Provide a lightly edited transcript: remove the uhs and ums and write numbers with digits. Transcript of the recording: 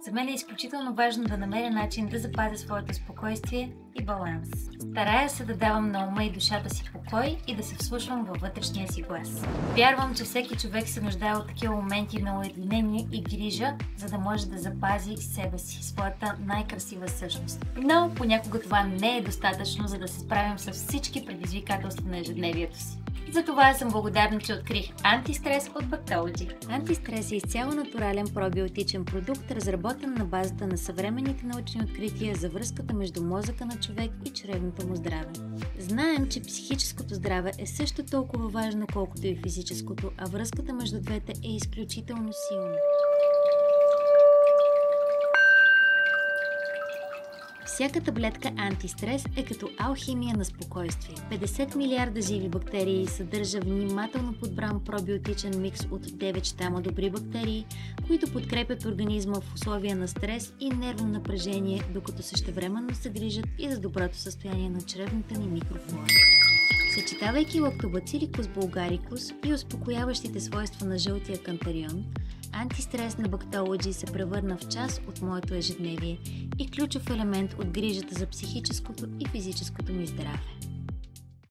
За мен е изключително важно да намеря начин да запазя своето спокойствие и баланс. Старая се да давам на ума и душата си покой и да се вслушвам във вътрешния си глас. Вярвам, че всеки човек се нуждае от такива моменти на уединение и грижа, за да може да запази себе си, своята най-красива същност. Но понякога това не е достатъчно, за да се справим с всички предизвикателства на ежедневието си. Затова съм благодарна, че открих Антистрес от Bactology. Антистрес е изцяло натурален пробиотичен продукт, разработен на базата на съвременните научни открития за връзката между мозъка на човек и чревното му здраве. Знаем, че психическото здраве е също толкова важно, колкото и физическото, а връзката между двете е изключително силна. Всяка таблетка антистрес е като алхимия на спокойствие. 50 милиарда живи бактерии съдържа внимателно подбран пробиотичен микс от 9 щама добри бактерии, които подкрепят организма в условия на стрес и нервно напрежение, докато същевременно се грижат и за доброто състояние на чревната ни микрофлора. Съчетавайки лактобациликус булгарикус и успокояващите свойства на жълтия кантарион, Антистрес на Bactology се превърна в част от моето ежедневие и ключов елемент от грижата за психическото и физическото ми здраве.